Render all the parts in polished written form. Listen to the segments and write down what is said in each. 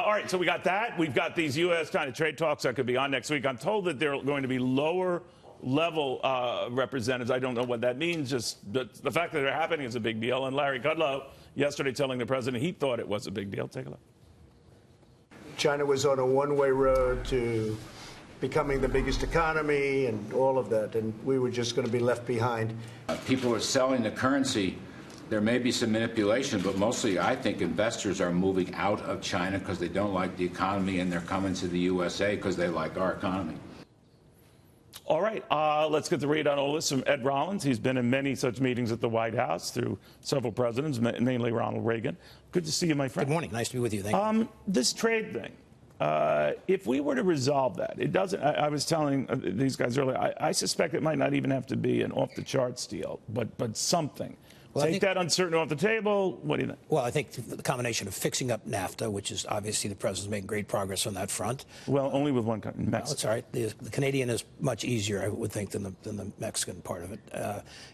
All right, so we got that. We've got these U.S.-China trade talks that could be on next week. I'm told that they're going to be lower-level representatives. I don't know what that means. Just the fact that they're happening is a big deal. And Larry Kudlow yesterday telling the president he thought it was a big deal. Take a look. China was on a one-way road to becoming the biggest economy and all of that, and we were just going to be left behind. People are selling the currency. There may be some manipulation, but mostly I think investors are moving out of China because they don't like the economy, and they're coming to the USA because they like our economy. All right, let's get the read on all this from Ed Rollins. He's been in many such meetings at the White House through several presidents, mainly Ronald Reagan. Good to see you, my friend. Good morning. Nice to be with you. Thank you. This trade thing, if we were to resolve that, it doesn't. I was telling these guys earlier, I suspect it might not even have to be an off-the-charts deal, but something. Well, take that uncertainty off the table. What do you think? Well, I think the combination of fixing up NAFTA, which is obviously the president's making great progress on that front. Well, only with one country, Mexico. Well, that's all right. The Canadian is much easier, I would think, than the Mexican part of it.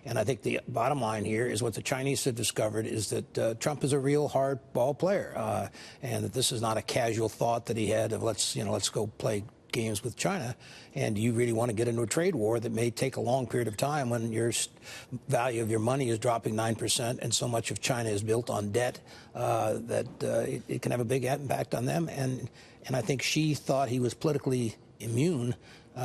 And I think the bottom line here is what the Chinese have discovered is that Trump is a real hard ball player, and that this is not a casual thought that he had of let's go play games with China, and you really want to get into a trade war that may take a long period of time when your value of your money is dropping 9% and so much of China is built on debt that it can have a big impact on them. And I think Xi thought he was politically immune.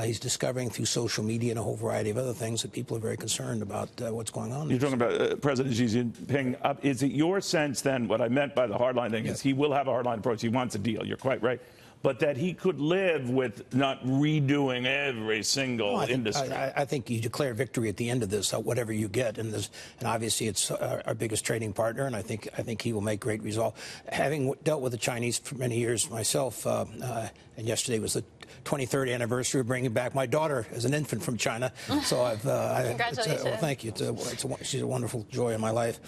He's discovering through social media and a whole variety of other things that people are very concerned about what's going on. You're talking about President Xi Jinping. Is it your sense then, what I meant by the hardline thing is he will have a hardline approach. He wants a deal. You're quite right. But that he could live with not redoing every single industry. I think you declare victory at the end of this, whatever you get, and obviously it's our biggest trading partner, and I think he will make great resolve. Having dealt with the Chinese for many years myself, and yesterday was the 23rd anniversary of bringing back my daughter as an infant from China. So Congratulations. Well, thank you. She's a wonderful joy in my life.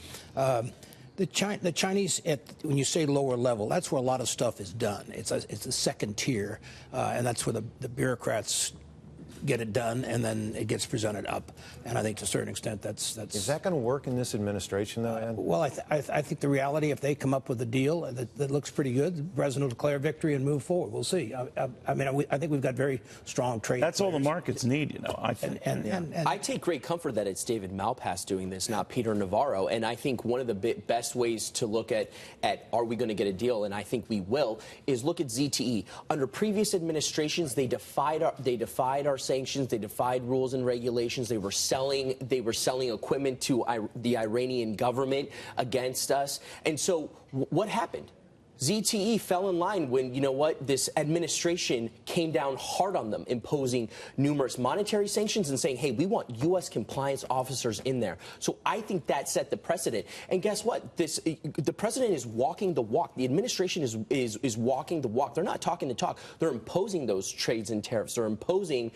The Chinese, when you say lower level, that's where a lot of stuff is done. It's a second tier, and that's where the bureaucrats get it done, and then it gets presented up. And I think to a certain extent that's... Is that going to work in this administration, though, Ed? Well, I think the reality, if they come up with a deal that looks pretty good, the president will declare victory and move forward. We'll see. I mean, I think we've got very strong trade. That's all the markets need, I think. And I take great comfort that it's David Malpass doing this, not Peter Navarro. And I think one of the best ways to look at are we going to get a deal, and I think we will, is look at ZTE. Under previous administrations, they defied our sanctions. They defied rules and regulations. They were selling equipment to the Iranian government against us. And so what happened? ZTE fell in line when, you know what, this administration came down hard on them, imposing numerous monetary sanctions and saying, hey, we want U.S. compliance officers in there. So I think that set the precedent. And guess what? The president is walking the walk. The administration is walking the walk. They're not talking the talk. They're imposing those trades and tariffs. They're imposing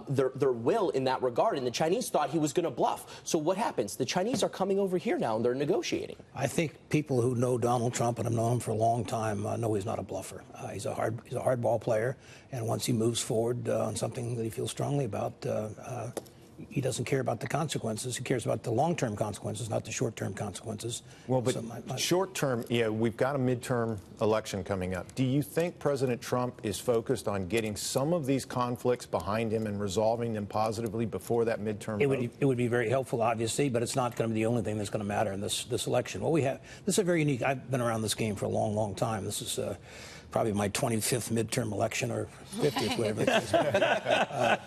their will in that regard. And the Chinese thought he was going to bluff. So what happens? The Chinese are coming over here now and they're negotiating. I think people who know Donald Trump, and have known him for a long time, know he's not a bluffer. He's a hard ball player, and once he moves forward on something that he feels strongly about, he doesn't care about the consequences. He cares about the long-term consequences, not the short-term consequences. Well, but short-term, we've got a midterm election coming up. Do you think President Trump is focused on getting some of these conflicts behind him and resolving them positively before that midterm vote? It would be very helpful, obviously, but it's not going to be the only thing that's going to matter in this election. What we have, this is a very unique. I've been around this game for a long, long time. This is probably my 25th midterm election, or 50th, whatever it is.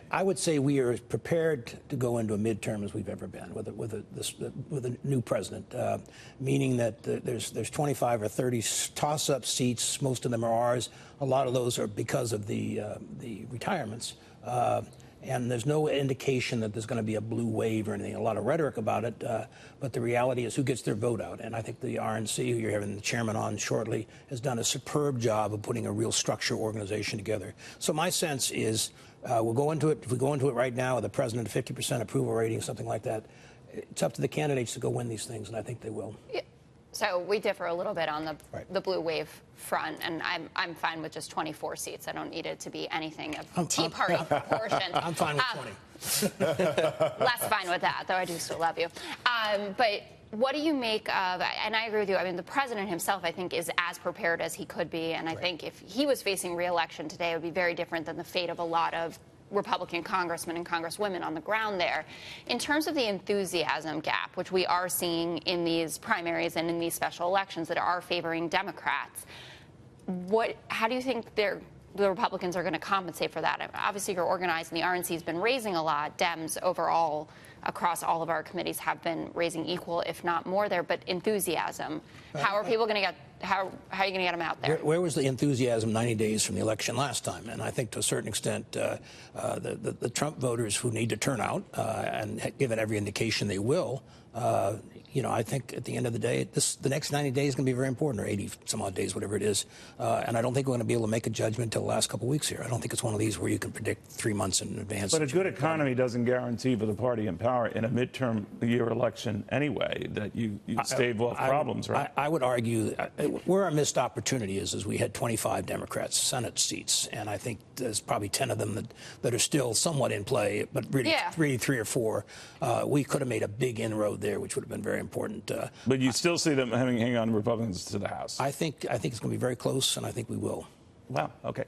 I would say we are as prepared to go into a midterm as we've ever been with a new president, meaning that there's 25 or 30 toss-up seats. Most of them are ours. A lot of those are because of the retirements. And there's no indication that there's going to be a blue wave or anything. A lot of rhetoric about it, but the reality is who gets their vote out. And I think the RNC, who you're having the chairman on shortly, has done a superb job of putting a real structure organization together. So my sense is we'll go into it. If we go into it right now with a president of 50% approval rating, something like that, it's up to the candidates to go win these things, and I think they will. Yeah. So we differ a little bit on the blue wave front, and I'm fine with just 24 seats. I don't need it to be anything of Tea Party proportion. I'm fine with 20. Less fine with that, though I do still love you. But What do you make of, and I agree with you, I mean, the president himself, I think, is as prepared as he could be. And I think if he was facing re-election today, it would be very different than the fate of a lot of Republican congressmen and congresswomen on the ground there. In terms of the enthusiasm gap, which we are seeing in these primaries and in these special elections that are favoring Democrats, how do you think the Republicans are going to compensate for that? Obviously, you're organized, and the RNC has been raising a lot. Dems overall, across all of our committees, have been raising equal, if not more there. But enthusiasm, how are people going to get? How are you going to get them out there? Where was the enthusiasm 90 days from the election last time? And I think to a certain extent, the Trump voters who need to turn out and give it every indication they will. I think at the end of the day, the next 90 days is going to be very important, or 80 some odd days, whatever it is. And I don't think we're going to be able to make a judgment until the last couple of weeks here. I don't think it's one of these where you can predict 3 months in advance. But a good economy doesn't guarantee for the party in power in a midterm year election anyway that you stave off problems, right? I would argue where our missed opportunity is we had 25 Democrats Senate seats, and I think there's probably 10 of them that are still somewhat in play, but really 3 or 4. We could have made a big inroad there, which would have been very important. But you still see them hanging on Republicans to the House? I think it's going to be very close, and I think we will. Wow. Okay.